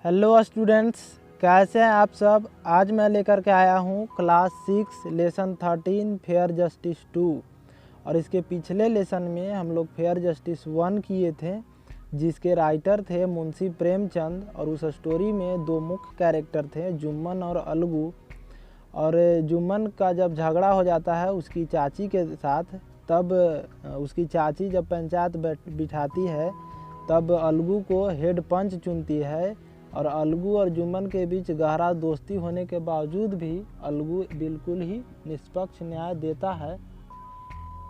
Hello students, कैसे हैं आप सब। आज मैं लेकर के आया हूं क्लास 6 लेसन 13 फेयर जस्टिस 2। और इसके पिछले लेसन में हम लोग फेयर जस्टिस 1 किए थे, जिसके राइटर थे मुंशी प्रेमचंद। और उस स्टोरी में दो मुख्य कैरेक्टर थे, जुम्मन और अलगू। और जुम्मन का जब झगड़ा हो जाता है उसकी चाची के साथ, तब उसकी चाची जब पंचायत बिठाती है तब अलगू को हेड पंच चुनती है। और अलगू और जुम्मन के बीच गहरा दोस्ती होने के बावजूद भी अलगू बिल्कुल ही निष्पक्ष न्याय देता है।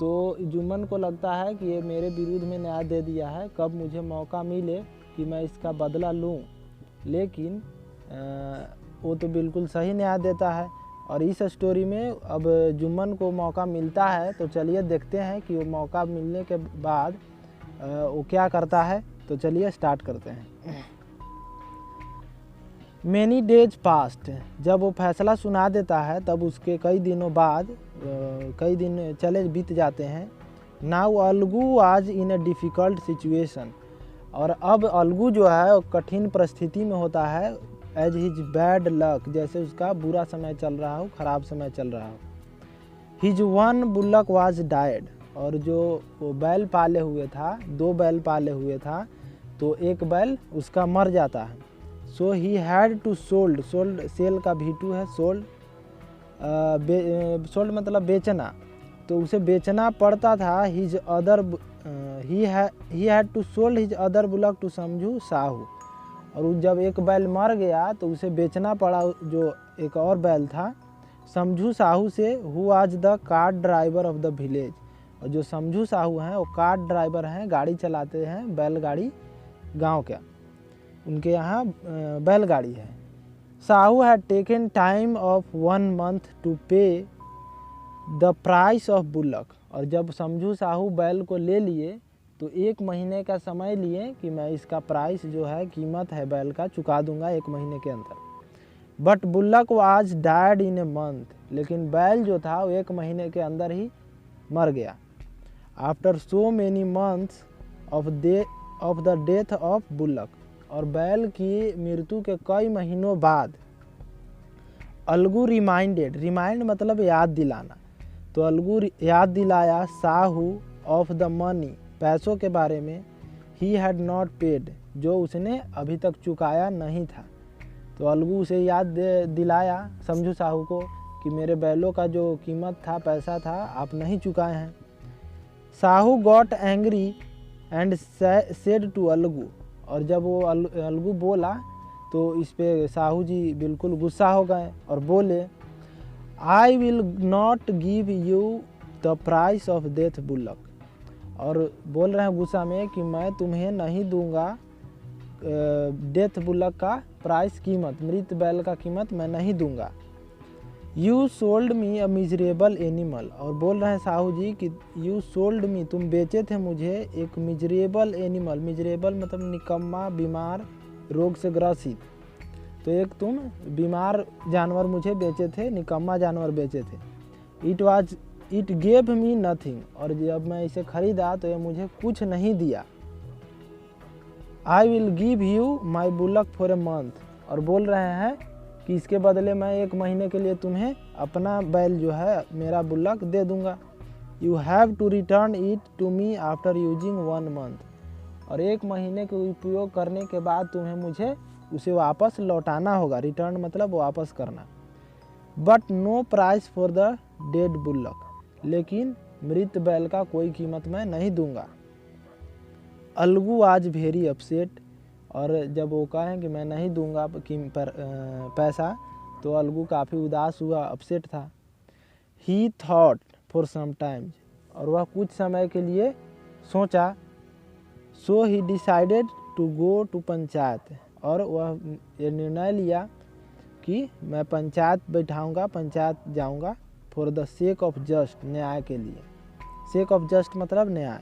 तो जुम्मन को लगता है कि ये मेरे विरुद्ध में न्याय दे दिया है, कब मुझे मौका मिले कि मैं इसका बदला लूं। लेकिन वो तो बिल्कुल सही न्याय देता है। और इस स्टोरी में अब जुम्मन को मौका मिलता है, तो चलिए देखते हैं कि वो मौका मिलने के बाद वो क्या करता है। तो चलिए स्टार्ट करते हैं। मैनी डेज पास्ट, जब वो फैसला सुना देता है तब उसके कई दिनों बाद कई दिन चले बीत जाते हैं। नाउ अलगू आज इन ए डिफ़िकल्ट सिचुएशन, और अब अलगू जो है कठिन परिस्थिति में होता है। एज हिज बैड लक, जैसे उसका बुरा समय चल रहा हो, ख़राब समय चल रहा हो। His one bullock was died, और जो वो बैल पाले हुए था, 2 बैल पाले हुए था, तो एक बैल उसका मर जाता है। So he had to sold, sell का V2 है, सोल्ड। सोल्ड मतलब बेचना, तो उसे बेचना पड़ता था। His other he had to sold his other bullock to Samjhu Sahu, और जब एक बैल मर गया तो उसे बेचना पड़ा जो एक और बैल था समझू साहू से, हु आज the cart driver of the village. और जो समझू साहू हैं वो कार्ट ड्राइवर हैं, गाड़ी चलाते हैं, बैलगाड़ी गांव का, उनके यहाँ बैलगाड़ी है। Sahu had taken time of 1 month to pay the price of bullock, और जब समझू साहू बैल को ले लिए तो 1 महीने का समय लिए कि मैं इसका प्राइस जो है, कीमत है बैल का, चुका दूंगा 1 महीने के अंदर। But bullock was died in a month, लेकिन बैल जो था वो 1 महीने के अंदर ही मर गया। After so many months of the death of bullock, और बैल की मृत्यु के कई महीनों बाद अलगू रिमाइंड मतलब याद दिलाना, तो अलगू याद दिलाया साहू ऑफ द मनी, पैसों के बारे में। ही हैड नॉट पेड, जो उसने अभी तक चुकाया नहीं था। तो अलगू उसे याद दिलाया समझू साहू को कि मेरे बैलों का जो कीमत था, पैसा था, आप नहीं चुकाए हैं। Sahu got angry and said to Algu, और जब वो अलगू बोला तो इस पे साहू जी बिल्कुल गुस्सा हो गए और बोले, I will not give you the price of death bullock, और बोल रहे हैं गुस्सा में कि मैं तुम्हें नहीं दूंगा डेथ बुलक का प्राइस, कीमत, मृत बैल का कीमत मैं नहीं दूंगा। You sold me a miserable animal, और बोल रहे हैं साहू जी कि यू सोल्ड मी, तुम बेचे थे मुझे एक मिजरेबल एनिमल। मिजरेबल मतलब निकम्मा, बीमार, रोग से ग्रसित। तो एक तुम बीमार जानवर मुझे बेचे थे, निकम्मा जानवर बेचे थे। इट गेव मी नथिंग, और जब मैं इसे खरीदा तो ये मुझे कुछ नहीं दिया। I will give you my bullock for a month, और बोल रहे हैं कि इसके बदले मैं 1 महीने के लिए तुम्हें अपना बैल जो है, मेरा बुलक दे दूंगा। You have to return it to me after using 1 month, और 1 महीने के उपयोग करने के बाद तुम्हें मुझे उसे वापस लौटाना होगा। रिटर्न मतलब वापस करना। But no price for the dead bullock, लेकिन मृत बैल का कोई कीमत मैं नहीं दूंगा। अलगू आज वेरी अपसेट, और जब वो कहें कि मैं नहीं दूंगा पैसा, तो अलगू काफ़ी उदास हुआ, अपसेट था। He thought for some times, और वह कुछ समय के लिए सोचा। So he decided to go to panchayat, और वह ये निर्णय लिया कि मैं पंचायत बैठाऊंगा, पंचायत जाऊंगा। For the sake of just, न्याय के लिए। सेक ऑफ जस्ट मतलब न्याय।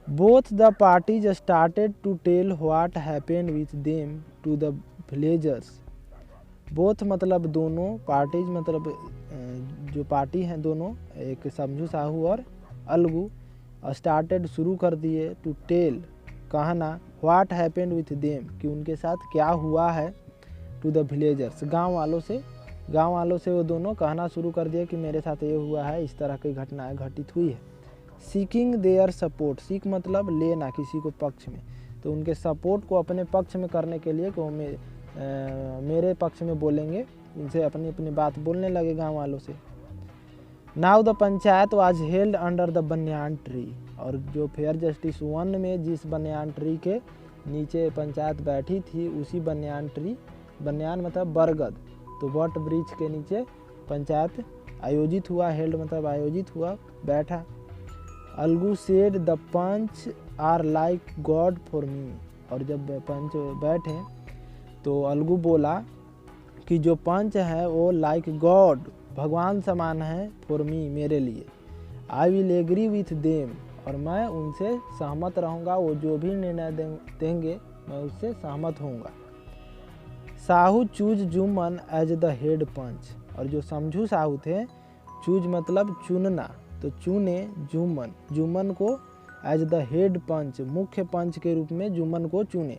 Both the parties started to tell what happened with them to the villagers. Both मतलब दोनों, पार्टीज मतलब जो पार्टी हैं दोनों, एक समझू साहू और अलगू, स्टार्टेड शुरू कर दिए, टू टेल कहना व्हाट हैपेंड विथ देम, कि उनके साथ क्या हुआ है, टू द विलेजर्स, गांव वालों से वो दोनों कहना शुरू कर दिया कि मेरे साथ ये हुआ है, इस तरह की घटनाएं घटित हुई है। सीकिंग देयर सपोर्ट, सीक मतलब लेना किसी को पक्ष में, तो उनके सपोर्ट को अपने पक्ष में करने के लिए कि वो मेरे पक्ष में बोलेंगे, उनसे अपनी अपनी बात बोलने लगे गांव वालों से। Now the panchayat was held under the banyan tree, और जो फेयर जस्टिस 1 में जिस बनियान ट्री के नीचे पंचायत बैठी थी उसी बनियान ट्री, बनियान मतलब बरगद, तो वट वृक्ष के नीचे पंचायत आयोजित हुआ, हेल्ड मतलब आयोजित हुआ, बैठा। Alagu said the panch are like God for me, और जब पंच बैठे तो अलगू बोला कि जो पंच है वो लाइक गॉड, भगवान समान है, फॉर मी मेरे लिए। I will agree with them, और मैं उनसे सहमत रहूँगा, वो जो भी निर्णय देंगे मैं उससे सहमत होऊंगा। Sahu choose Jumman as the head panch, और जो समझू साहू थे, चूज मतलब चुनना, तो चुने जुम्मन को एज द हेड पंच, मुख्य पंच के रूप में जुम्मन को चुने।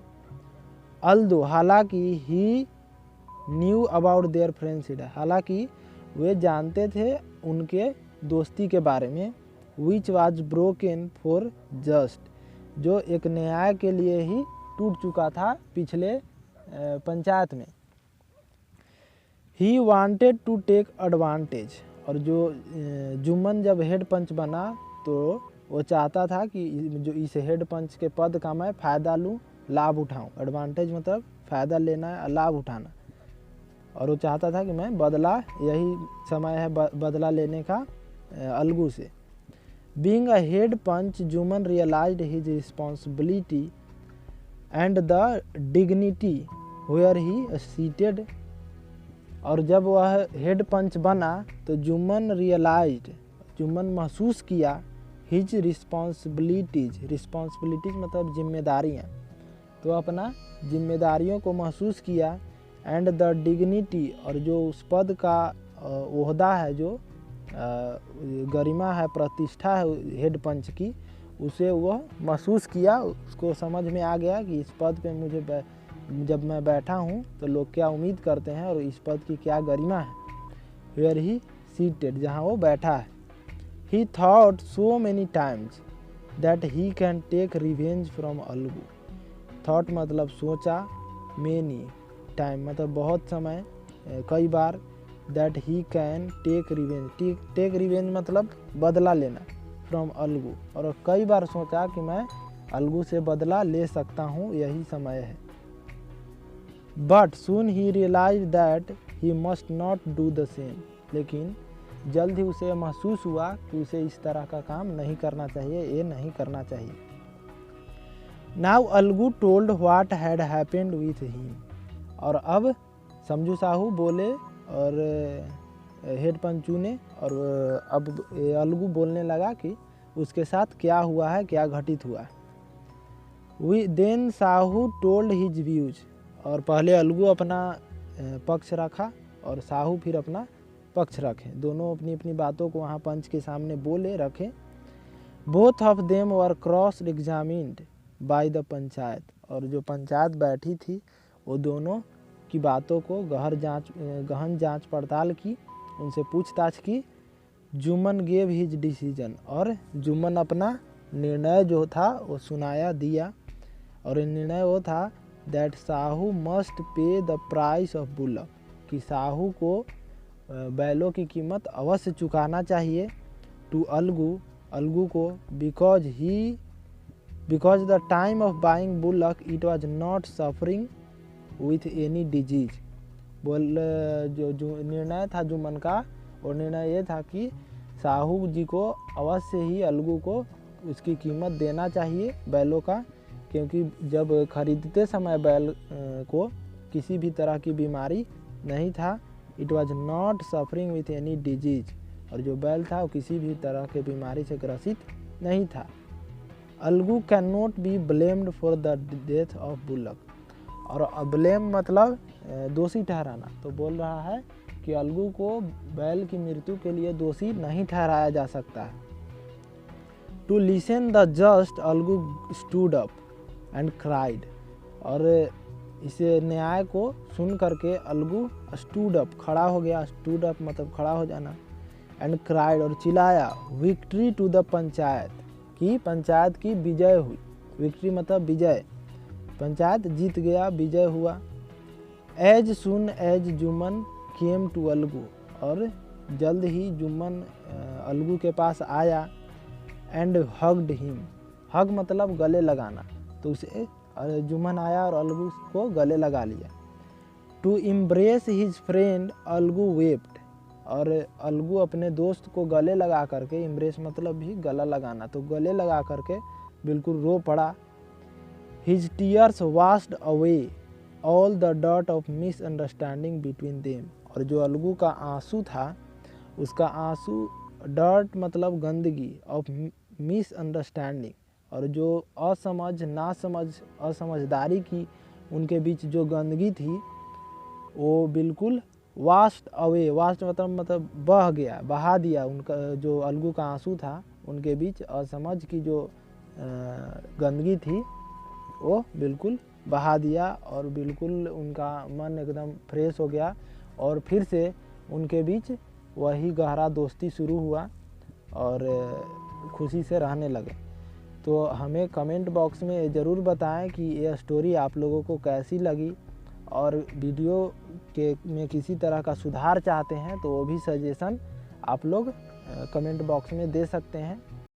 अल्दो हालांकि ही न्यू अबाउट देयर फ्रेंडशिप, हालांकि वे जानते थे उनके दोस्ती के बारे में। Which was broken for just, जो एक न्याय के लिए ही टूट चुका था पिछले पंचायत में। He wanted to take advantage, और जो जुम्मन जब हेड पंच बना तो वो चाहता था कि जो इस हेड पंच के पद का मैं फ़ायदा लूँ, लाभ उठाऊँ। एडवांटेज मतलब फ़ायदा लेना है, लाभ उठाना, और वो चाहता था कि मैं बदला, यही समय है बदला लेने का अलगू से। Being a head panch Jumman realised his responsibility and the dignity where he seated, और जब वह हेड पंच बना तो जुम्मन महसूस किया हिज रिस्पॉन्सिबिलिटीज मतलब जिम्मेदारियाँ, तो अपना जिम्मेदारियों को महसूस किया। एंड द डिग्निटी, और जो उस पद का ओहदा है, जो गरिमा है, प्रतिष्ठा है हेड पंच की, उसे वह महसूस किया, उसको समझ में आ गया कि इस पद पे मुझे जब मैं बैठा हूँ तो लोग क्या उम्मीद करते हैं और इस पद की क्या गरिमा है। वेयर ही सीटेड, जहाँ वो बैठा है। He thought so many times that he can take revenge from Algu, thought मतलब सोचा, मैनी टाइम मतलब बहुत समय, कई बार, that he can take revenge मतलब बदला लेना, फ्रॉम अलगू, और कई बार सोचा कि मैं अलगू से बदला ले सकता हूँ, यही समय है। But soon he realise that he must not do the same, लेकिन जल्द ही उसे महसूस हुआ कि उसे इस तरह का काम नहीं करना चाहिए, ये नहीं करना चाहिए। Now Algu told what had happened with him, और अब समझू साहू बोले और हेड पंचू ने, और अब अलगू बोलने लगा कि उसके साथ क्या हुआ है, क्या घटित हुआ है। We then Sahu told his views, और पहले अलगू अपना पक्ष रखा और साहू फिर अपना पक्ष रखे, दोनों अपनी अपनी बातों को वहाँ पंच के सामने बोले रखे। Both of them were cross examined by the panchayat, और जो पंचायत बैठी थी वो दोनों की बातों को गहन जांच पड़ताल की, उनसे पूछताछ की। जुम्मन गेव हिज डिसीजन, और जुम्मन अपना निर्णय जो था वो सुनाया दिया, और निर्णय वो था that Sahu must pay the price of bullock, कि साहू को बैलों की कीमत अवश्य चुकाना चाहिए। टू अलगू को because the time of buying bullock it was not suffering with any disease. जो निर्णय था जुम्मन का, और निर्णय ये था कि साहू जी को अवश्य ही अलगू को उसकी कीमत देना चाहिए बैलों का, क्योंकि जब खरीदते समय बैल को किसी भी तरह की बीमारी नहीं था। It was not suffering with any disease, और जो बैल था वो किसी भी तरह के बीमारी से ग्रसित नहीं था। Algu can not be blamed for the death of bullock, और ब्लेम मतलब दोषी ठहराना, तो बोल रहा है कि अलगू को बैल की मृत्यु के लिए दोषी नहीं ठहराया जा सकता है। To listen the just Algu stood up, and cried. और इस न्याय को सुन करके अलगू स्टूड अप, खड़ा हो गया। स्टूड अप मतलब खड़ा हो जाना। एंड क्राइड और चिल्लाया, विक्ट्री टू द पंचायत, कि पंचायत की विजय हुई। विक्ट्री मतलब विजय, पंचायत जीत गया, विजय हुआ। As soon as Jumman came to Algu, और जल्द ही जुम्मन अलगू के पास आया। एंड हग्ड हिम, हग मतलब गले लगाना, तो उसे जुम्मन आया और अलगू को गले लगा लिया। To embrace his friend Algu wept, और अलगू अपने दोस्त को गले लगा करके, इम्ब्रेस मतलब भी गला लगाना, तो गले लगा करके बिल्कुल रो पड़ा। His tears washed away all the dirt of misunderstanding between them, और जो अलगू का आंसू था, उसका आंसू, डर्ट मतलब गंदगी, ऑफ मिसअंडरस्टैंडिंग, और जो असमझदारी की उनके बीच जो गंदगी थी, वो बिल्कुल वाश्ड अवे, वाश्ड मतलब बह गया, बहा दिया। उनका जो अलगू का आंसू था, उनके बीच असमझ की जो गंदगी थी, वो बिल्कुल बहा दिया, और बिल्कुल उनका मन एकदम फ्रेश हो गया, और फिर से उनके बीच वही गहरा दोस्ती शुरू हुआ, और खुशी से रहने लगे। तो हमें कमेंट बॉक्स में ज़रूर बताएं कि ये स्टोरी आप लोगों को कैसी लगी, और वीडियो के में किसी तरह का सुधार चाहते हैं तो वो भी सजेशन आप लोग कमेंट बॉक्स में दे सकते हैं।